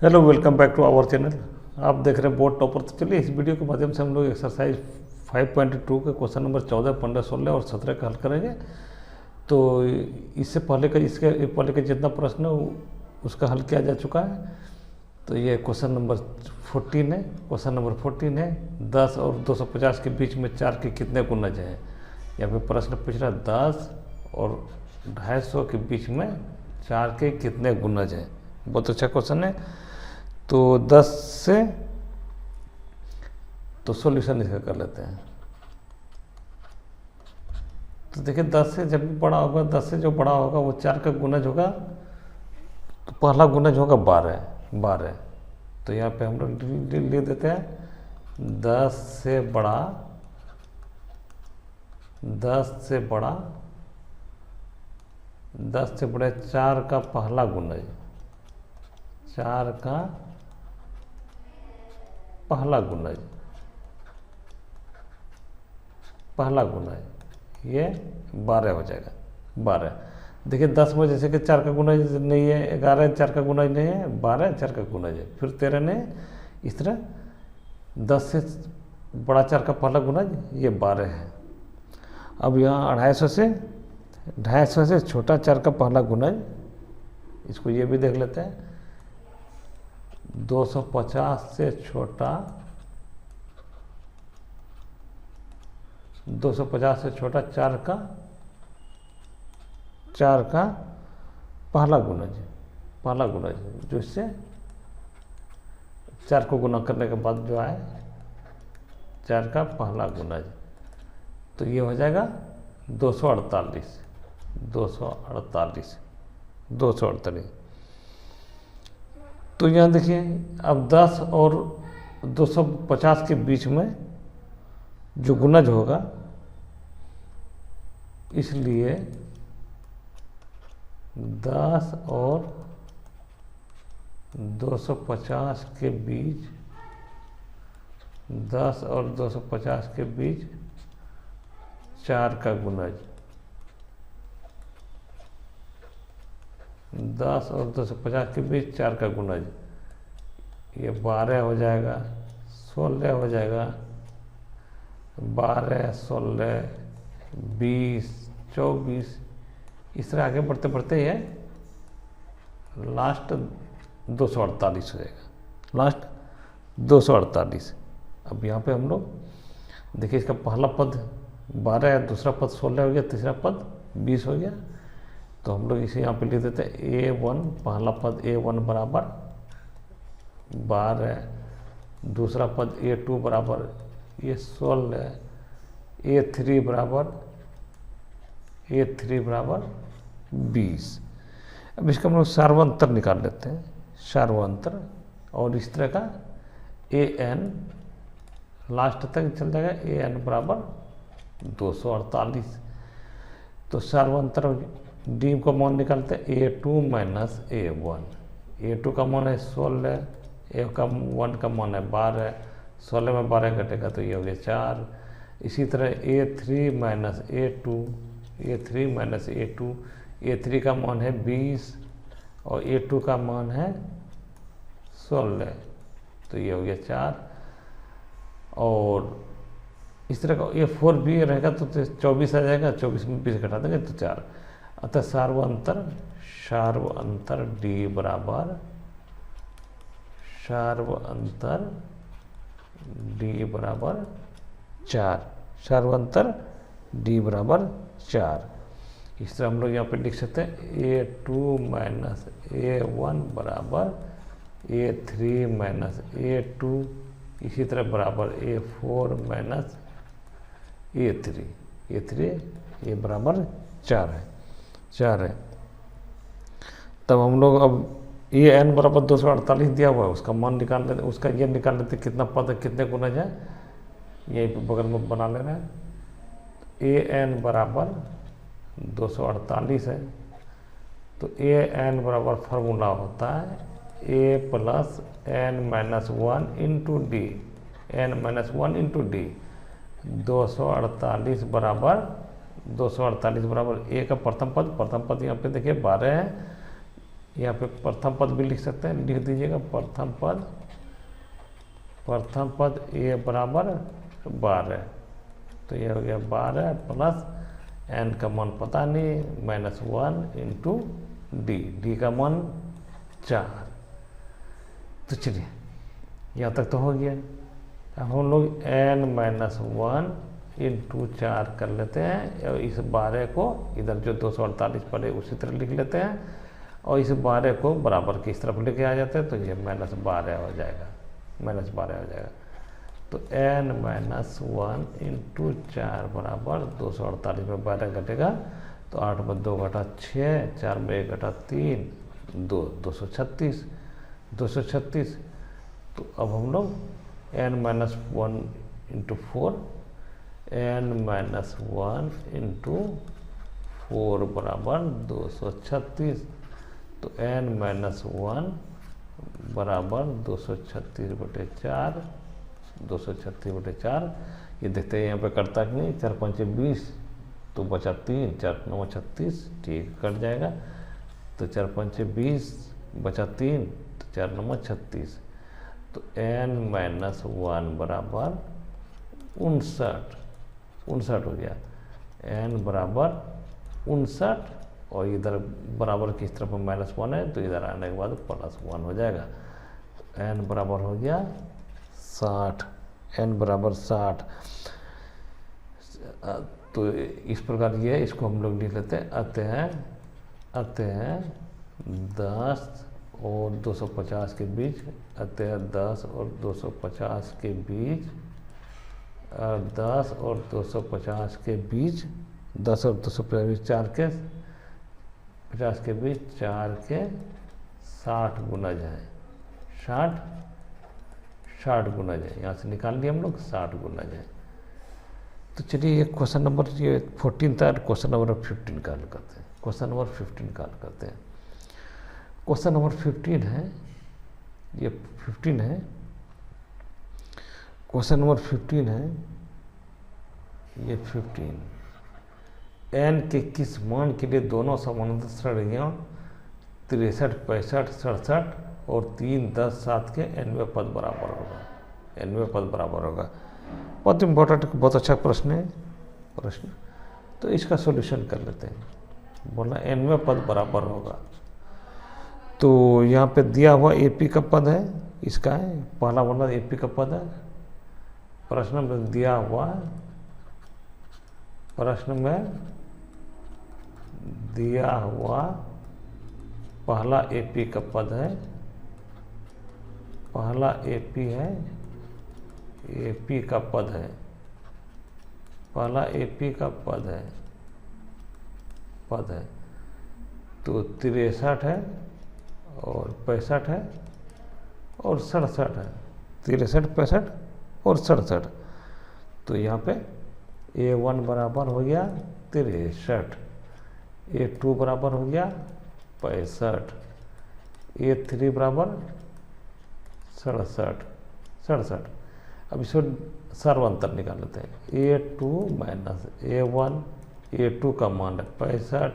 Hello, welcome back to our channel. आप देख रहे हैं बोर्ड टॉपर। तो चलिए इस वीडियो के माध्यम से हम लोग एक्सरसाइज 5.2 के क्वेश्चन नंबर 14, 15, 16 और 17 का हल करेंगे। तो इससे पहले का इसके पहले का जितना प्रश्न है उसका हल किया जा चुका है। तो ये क्वेश्चन नंबर 14 है। क्वेश्चन नंबर 14 है 10 और 250 के बीच में 4 के कितने गुणज हैं। यहाँ पे प्रश्न पूछ रहा है 10 और 250 के बीच में 4 के कितने गुणज हैं। बहुत अच्छा क्वेश्चन है। तो 10 से तो सॉल्यूशन इसका कर लेते हैं। तो देखिए 10 से जब भी बड़ा होगा, 10 से जो बड़ा होगा वो 4 का गुणज होगा। तो पहला गुणज होगा 12। तो यहाँ पे हम लोग लिख देते हैं 10 से बड़ा 10 से बड़ा 10 से बड़े 4 का पहला गुणज, 4 का पहला गुणज ये 12 हो जाएगा। 12 देखिए 10 में जैसे कि 4 का गुणज नहीं है, 11 4 का गुणज नहीं है, 12 4 का गुणज है, फिर 13 ने। इस तरह 10 से बड़ा 4 का पहला गुणज ये 12 है। अब यहाँ 250 से छोटा 4 का पहला गुणज, इसको ये भी देख लेते हैं। 250 से छोटा 4 का पहला गुणज जो इससे 4 को गुना करने के बाद जो आए 4 का पहला गुणज, तो ये हो जाएगा 248। तो यहाँ देखिए अब 10 और 250 के बीच में जो गुणज होगा, इसलिए 10 और 250 के बीच 10 और 250 के बीच 4 का गुणज, 10 और 250 के बीच 4 का गुणज, ये 12 हो जाएगा, 16 हो जाएगा, 12, 16, 20, 24। इस तरह आगे बढ़ते बढ़ते ये लास्ट 248 हो जाएगा। लास्ट 248। अब यहाँ पे हम लोग देखिए इसका पहला पद 12 है, दूसरा पद 16 हो गया, तीसरा पद 20 हो गया। तो हम लोग इसे यहाँ पे लिख देते हैं A1, पहला पद A1 बराबर 12, दूसरा पद A2 बराबर ये 16, A3 बराबर 20। अब इसका हम लोग सार्वंतर निकाल लेते हैं, सार्वंतर। और इस तरह का AN लास्ट तक चल जाएगा, AN बराबर 248। तो सार्वंतर डी का मान निकालते हैं A2 माइनस A1। A2 का मान है 16, A1 का मान है 12, 16 में 12 घटेगा तो ये हो गया 4। इसी तरह A3 माइनस A2, A3 का मान है 20 और A2 का मान है 16, तो ये हो गया 4। और इस तरह का A4 भी रहेगा तो 24 आ जाएगा, 24 में 20 घटा देंगे तो 4। अतः सार्वंतर D बराबर D बराबर 4। सार्वंतर D बराबर 4। इस तरह हम लोग यहाँ पे लिख सकते हैं A2 माइनस A1 बराबर A3 माइनस A2, इसी तरह बराबर A4 माइनस A3 ये बराबर 4 है। तब हम लोग अब AN बराबर 248 दिया हुआ है, उसका मान निकाल लेते, उसका ये निकाल लेते कितना पद है, कितने गुणज है, यहीं पे बगल में बना लेना है। AN बराबर 248 है। तो AN बराबर फार्मूला होता है A plus N minus 1 into D, N minus 1 into D. 248 बराबर A का प्रथम पद यहाँ पे देखिए 12 है, यहाँ पे प्रथम पद भी लिख सकते हैं, लिख दीजिएगा प्रथम पद ए बराबर 12, तो ये हो गया 12 प्लस एन का मान पता नहीं -1 इंटू डी का मान 4। तो चलिए यहाँ तक तो हो गया। अब हम लोग n-1 इंटू 4 कर लेते हैं और इस 12 को इधर जो 248 पड़े उसी तरह लिख लेते हैं और इस 12 को बराबर की इस तरफ लेके आ जाते हैं, तो ये -12 हो जाएगा, -12 हो जाएगा। तो n-1 इंटू 4 बराबर 248 में 12 घटेगा तो 8 में 2 घटा 6, 4 में 1 घटा 3, 236। तो अब हम लोग n-1 इंटू 4, n-1 इंटू 4 बराबर 236, तो n-1 बराबर 236/4, 236/4। ये देखते हैं यहाँ पे कटता कि नहीं, 4 5 20 तो बचा 3, 4 9 36, ठीक कट जाएगा। तो 4 5 20 बचा 3, तो 4 9 36, तो n-1 बराबर 59 हो गया। n बराबर 59 और इधर बराबर की तरफ -1 है, तो इधर आने के बाद +1 हो जाएगा। तो n बराबर हो गया 60, n बराबर 60। तो इस प्रकार ये है, इसको हम लोग लिख लेते हैं अतः 10 और 250 के बीच, अतः 10 और 250 के बीच, 10 और 250 के बीच, 10 और 250 4 के 50 के बीच 4 के 60 गुणज है, 60 गुणज है, यहाँ से निकाल लिए हम लोग 60 गुणज है। तो चलिए ये क्वेश्चन नंबर 14 था, क्वेश्चन नंबर 15 का हल करते हैं। क्वेश्चन नंबर 15 का हल करते हैं। क्वेश्चन नंबर 15 है, ये 15 है, क्वेश्चन नंबर 15 है, ये 15। n के किस मान के लिए दोनों समानांतर श्रेणियाँ 63, 65, 67 और 3, 10, 7 के nवें पद बराबर होगा, nवें पद बराबर होगा। बहुत इम्पोर्टेंट, बहुत अच्छा प्रश्न है प्रश्न। तो इसका सॉल्यूशन कर लेते हैं। बोला nवें पद बराबर होगा, तो यहाँ पे दिया हुआ AP का पद है, इसका है पहला वाला AP का पद है। प्रश्न में दिया हुआ, प्रश्न में दिया हुआ पहला AP का पद है, पहला AP है, AP का पद है, पहला AP का पद है, तो 63 है और 65 है और 67 है, 63, 65 और 67। तो यहाँ पे A1 बराबर हो गया 63, A2 बराबर हो गया 65, A3 बराबर 67। अब इसको सर्वांतर निकाल लेते हैं। A2 माइनस A1, A2 का मान है 65,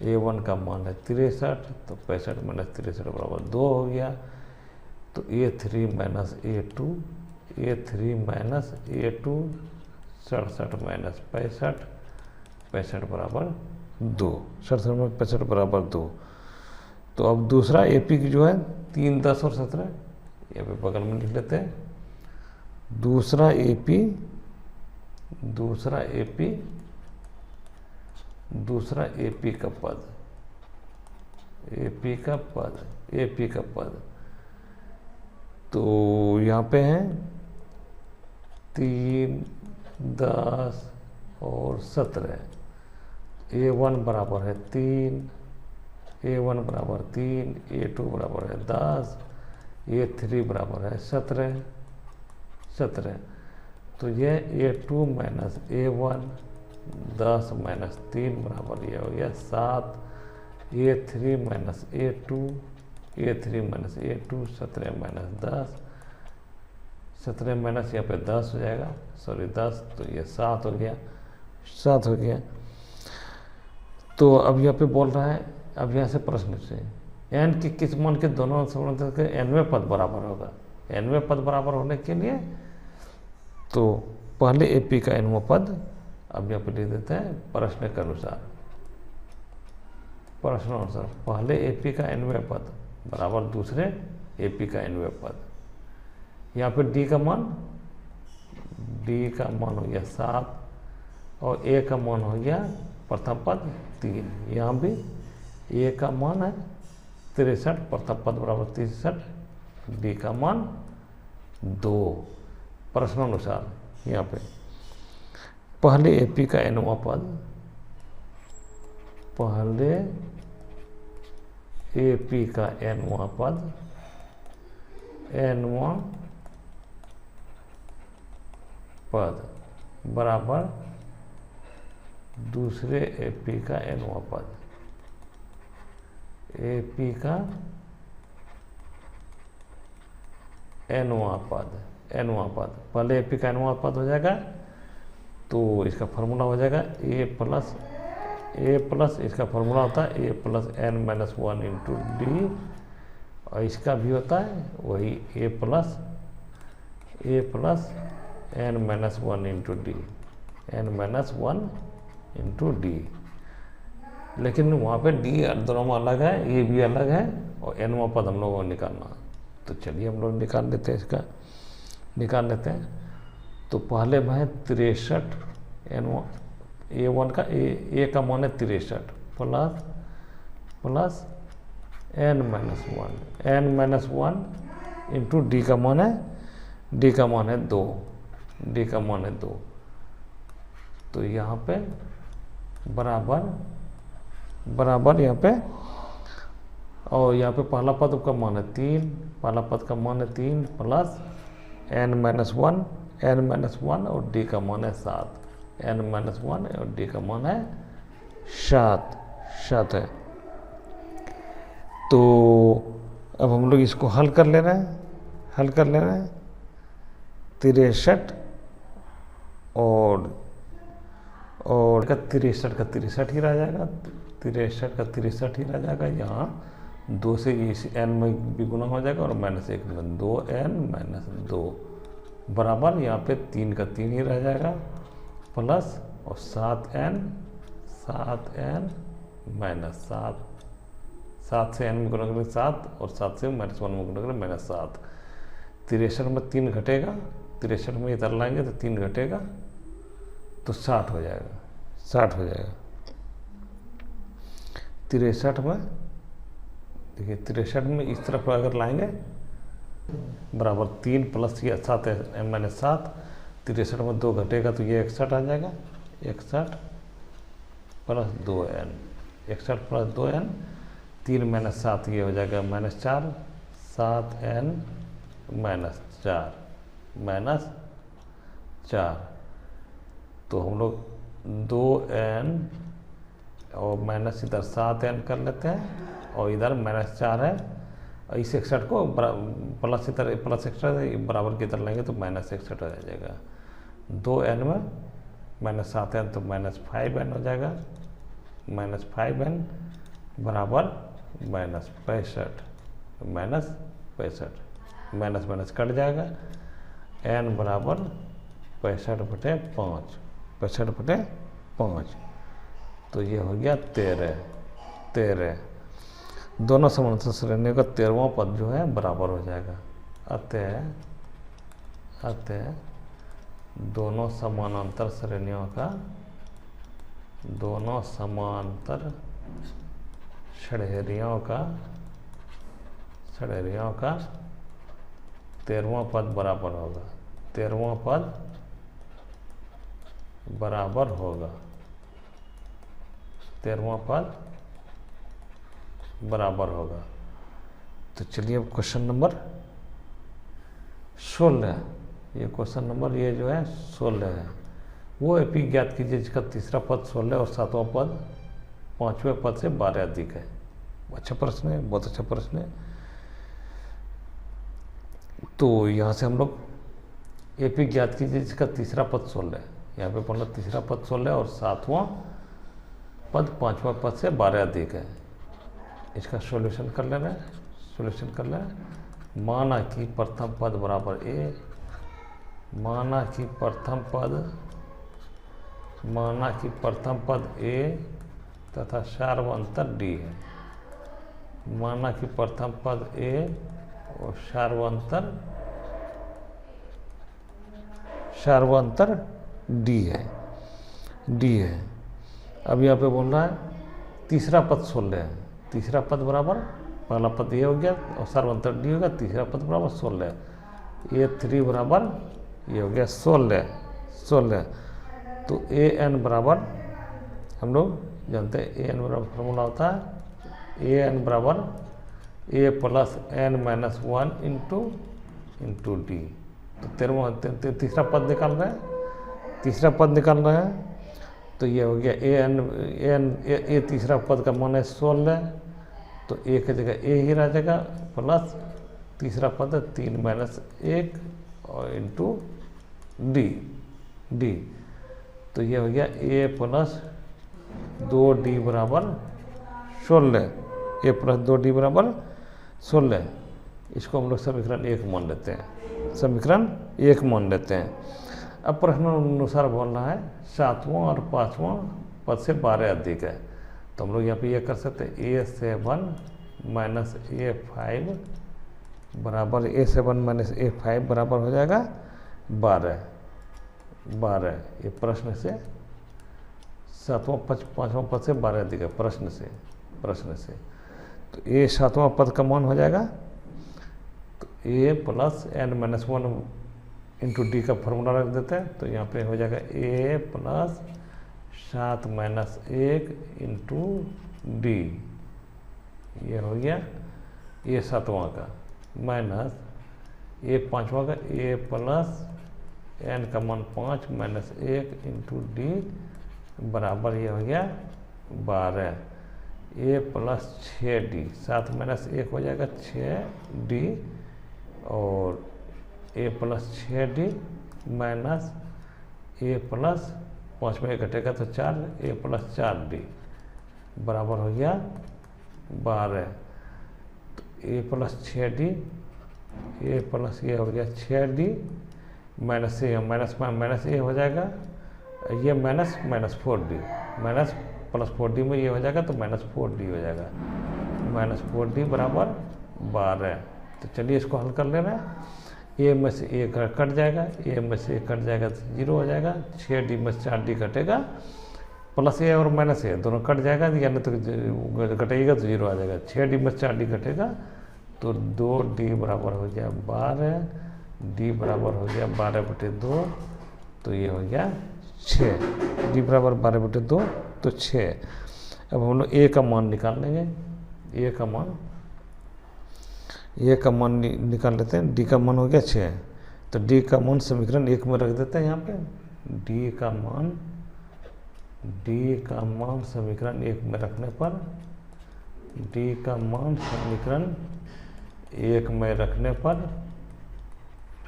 A1 का मान है 63, तो 65 माइनस 63 बराबर 2 हो गया। तो A3 minus A2, A3 minus A2, 67 minus 65, 65 बराबर 2, 67 में 65 बराबर 2। तो अब दूसरा AP की जो है 3, 10 और 17, ये पे बगल में लिख लेते हैं। दूसरा AP का पद, AP का पद, तो यहाँ पे है 3, 10 और 17। A1 बराबर है 3, A1 बराबर 3, A2 बराबर है 10, A3 बराबर है 17। तो ये A2 माइनस A1, 10 माइनस 3 बराबर ये हो गया 7, A3 minus A2, A3 minus A2, 17 minus 10, 17 minus यहाँ पे 10 हो जाएगा, सॉरी 10, तो ये 7 हो गया। तो अब यहाँ पे बोल रहा है, अब यहाँ से प्रश्न से एन के किस मान के दोनों समानांतर के nवें पद बराबर होगा। nवें पद बराबर होने के लिए तो पहले AP का nवां पद अब यहाँ पे लिख देते हैं प्रश्न के अनुसार। प्रश्न अनुसार पहले AP का nवें पद बराबर दूसरे AP का nवें पद। यहाँ पे D का मान हो गया 7 और A का मान हो गया प्रथम पद 3। यहाँ भी A का मान है 63, प्रथम पद बराबर 63, D का मान 2। प्रश्नानुसार यहाँ पे पहले AP का nवां पद, पहले AP का nवां पद, nवां पद बराबर दूसरे AP का nवां पद। AP का nवां पद पहले AP का nवां पद हो जाएगा तो इसका फॉर्मूला हो जाएगा A प्लस इसका फॉर्मूला होता है A plus n-1 into D, और इसका भी होता है वही A plus n-1 into D, n-1 into D. लेकिन वहाँ पे डी दोनों में अलग है, A भी अलग है, और nवां पद हम लोगों को निकालना। तो चलिए हम लोग निकाल लेते हैं, इसका निकाल लेते हैं। तो पहले में है 63, A1 का A का मान है 63 प्लस n-1 इंटू D का मान है 2। तो यहाँ पे बराबर यहाँ पे, और यहाँ पे पहला पद का मान है 3, पहला पद का मान है 3 प्लस n-1 और D का मान है 7, n-1 और D का मान है 7 है। तो अब हम लोग इसको हल कर ले रहे हैं 63 और का 63 ही रह जाएगा, 63 ही रह जाएगा। यहाँ 2 से इस n में भी गुना हो जाएगा और -1 में 2n-2 बराबर यहाँ पे 3 का 3 ही रह जाएगा प्लस और 7n -7, 7 से n में गुना करेंगे 7 और 7 से -1 में गुना करेंगे -7। 63 में 3 घटेगा, 63 में इधर लाएंगे तो 3 घटेगा तो 60 हो जाएगा। 63 में देखिए 63 में इस तरफ अगर लाएंगे बराबर 3 प्लस ये 7 है n-7, 63 में 2 घटेगा तो ये 61 आ जाएगा, 61 प्लस 2n, 61 प्लस 2n, 3 -7 ये हो जाएगा -4, 7n -4 तो हम लोग 2n और माइनस इधर 7n कर लेते हैं और इधर -4 है, और इस 61 को प्लस इधर प्लस 61 बराबर की इधर लेंगे तो -61 हो जाएगा। 2n में -7n तो -5n हो जाएगा, -5n बराबर -65 माइनस कट जाएगा, n बराबर 65/5 65/5 तो ये हो गया 13। दोनों समानांतर श्रेणियों का 13वां पद जो है बराबर हो जाएगा। अतः दोनों समानांतर श्रेणियों का 13वां पद बराबर होगा। 13वां पद बराबर होगा। 13वां पद बराबर होगा। तो चलिए अब क्वेश्चन नंबर 16, ये क्वेश्चन नंबर ये जो है 16 है। वो एपी ज्ञात कीजिए जिसका तीसरा पद 16 और 7वां पद 5वें पद से 12 अधिक है। अच्छा प्रश्न है, बहुत अच्छा प्रश्न है। तो यहाँ से हम लोग एपी ज्ञात कीजिए जिसका तीसरा पद 16 है। यहाँ पे पढ़ना तीसरा पद 16 और 7वां पद 5वां पद से 12 अधिक है। इसका सॉल्यूशन कर लेना है, सॉल्यूशन कर लेना। माना कि प्रथम पद बराबर ए, माना कि प्रथम पद ए तथा सार्वंतर डी है। माना कि प्रथम पद ए और सार्वंतर डी है, अब यहाँ पे बोल रहा है तीसरा पद 16 है। तीसरा पद बराबर पहला पद ये हो गया और सार्वंतर डी हो गया, तीसरा पद बराबर 16, A3 बराबर ये हो गया 16। तो ए एन बराबर हम लोग जानते हैं ए एन बराबर फॉर्मूला होता है ए एन बराबर a plus N minus 1 into d. तो तीसरा पद निकाल रहे हैं, तो ये हो गया ए तीसरा पद का मान है 16, तो ए की जगह ए ही रह जाएगा प्लस तीसरा पद है 3 माइनस 1 और इंटू डी। तो ये हो गया ए प्लस 2d बराबर 16, ए प्लस 2d बराबर 16। इसको हम लोग समीकरण 1 मान लेते हैं, समीकरण 1 मान लेते हैं। अब प्रश्न अनुसार बोल रहा है 7वां और 5वां पद से 12 अधिक है, तो हम लोग यहाँ पे ये कर सकते हैं A7 माइनस A5 बराबर A7 माइनस A5 बराबर हो जाएगा 12। ये प्रश्न से 7वां 5वां पद से 12 अधिक है, प्रश्न से। तो ये 7वां पद का मान हो जाएगा, तो A plus N minus 1 into D का फॉर्मूला रख देते हैं। तो यहाँ पे हो जाएगा A plus 7 minus 1 into D, ये हो गया A 7वां का, माइनस A 5वां का A प्लस एन का मान 5 माइनस 1 इंटू डी बराबर ये हो गया 12। ए प्लस 6d, 7 माइनस 1 हो जाएगा 6d, और ए प्लस 6d माइनस ए प्लस 5 में घटेगा तो 4, ए प्लस 4d बराबर हो गया 12। तो ए प्लस 6d, ए प्लस ये हो गया 6d माइनस ए, माइनस ए हो जाएगा, ये minus 4d, minus plus 4d में ये हो जाएगा तो माइनस 4d हो जाएगा, माइनस 4d बराबर 12। तो चलिए इसको हल कर लेना है। ए में से ए कट जाएगा, ए में से ए कट जाएगा तो 0 हो जाएगा, 6d में 4d कटेगा, प्लस ए और माइनस ए दोनों कट जाएगा, यानी तो कटेगा तो 0 आ जाएगा, 6d में 4d कटेगा तो 2d बराबर हो गया 12, d बराबर हो गया 12/2, तो ये हो गया 6, d बराबर 12/2 तो 6। अब हम लोग ए का मान निकाल लेंगे, ए का मान निकाल लेते हैं। डी का मान हो गया 6, तो डी का मान समीकरण 1 में रख देते हैं। यहाँ पे डी का मान समीकरण 1 में रखने पर, डी का मान समीकरण 1 में रखने पर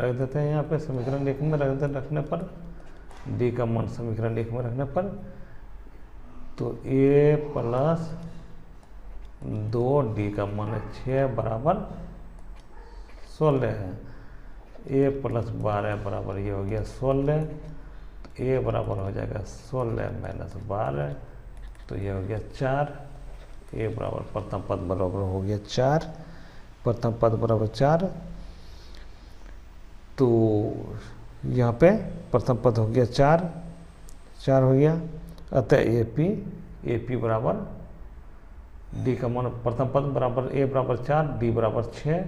रख देते हैं। यहाँ पे समीकरण 1 में रखने पर, डी का मान समीकरण 1 में रखने पर, तो ए प्लस 2d का मान है 6 बराबर 16 है, ए प्लस 12 बराबर ये हो गया 16, तो ए बराबर हो जाएगा 16 माइनस 12, तो ये हो गया 4। ए बराबर प्रथम पद बराबर हो गया 4, प्रथम पद बराबर 4। तो यहाँ पे प्रथम पद हो गया 4 हो गया, अतः ए पी बराबर डी का मान प्रथम पद बराबर ए बराबर 4, डी बराबर 6,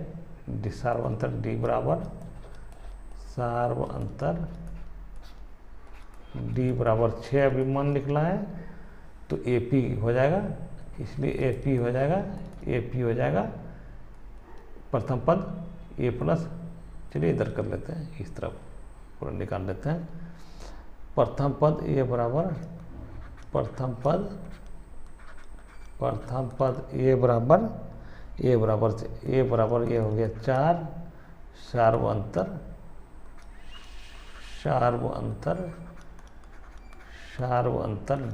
डी सार्वंतर डी बराबर डी बराबर 6 अभी मान निकला है, तो ए पी हो जाएगा, इसलिए ए पी हो जाएगा प्रथम पद ए प्लस, चलिए इधर कर लेते हैं, इस तरफ पूरा निकाल लेते हैं। प्रथम पद ए बराबर प्रथम पद ए बराबर ये हो गया 4, सार्वअंतर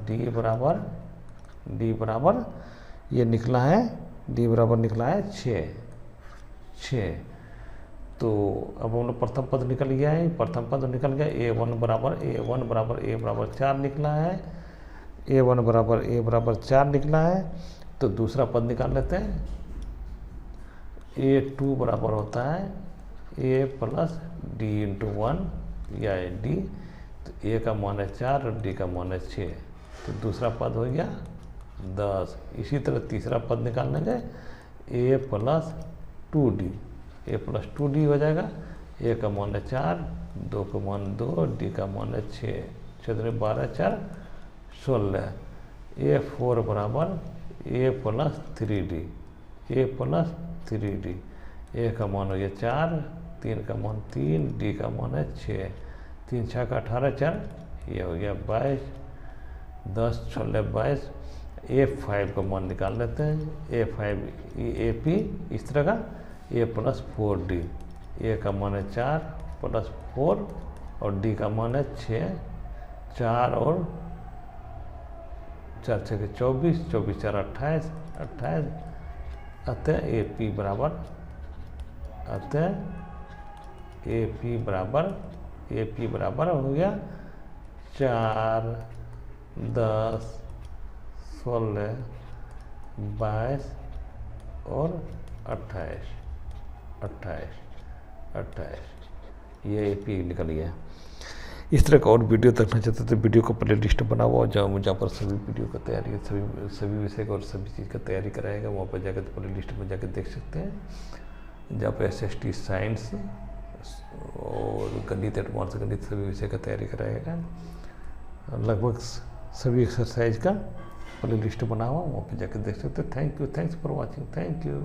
डी बराबर ये निकला है डी बराबर निकला है 6। तो अब हम लोग प्रथम पद निकल गया है, प्रथम पद निकल गया, a1 बराबर 4 निकला है, a1 बराबर 4 निकला है। तो दूसरा पद निकाल लेते हैं, a2 बराबर होता है a प्लस डी इंटू 1 या डी। तो a का मान है 4 और d का मान है 6। तो दूसरा पद हो गया 10। इसी तरह तीसरा पद निकालने गए, a plus 2d, a plus 2d हो जाएगा। a का मान है 4, 2 का मान 2, d का मान है 6, 12 4 16। a4 बराबर a plus 3d, a plus 3d, a का मान हो गया 4, 3 का मान 3, d का मान है 6, 3 6 का 18 4, ये हो गया 22, 10 16 22। a5 का मान निकाल लेते हैं, a5 ap इस तरह का, a प्लस 4d, a का मान है 4 प्लस 4 और d का मान है 6, 4 और 4 6 के 24, 24 4 28, 28। अतः ap बराबर, ap बराबर हो गया 4 10 16 22 और 28। ये ap निकल गया। इस तरह का और वीडियो देखना चाहते तो वीडियो का प्ले लिस्ट बनाओ, और जहाँ पर सभी वीडियो का तैयारी, सभी विषय का और सभी चीज़ का तैयारी कराएगा, वहाँ पर जाकर प्ले लिस्ट में जाकर देख सकते हैं। जहाँ पर SST साइंस और गणित, एडवांस गणित सभी विषय का तैयारी कराएगा। लगभग सभी एक्सरसाइज का प्ले लिस्ट बना हुआ, वहाँ पर जाकर देख सकते हैं। Thank you, thanks for watching, thank you.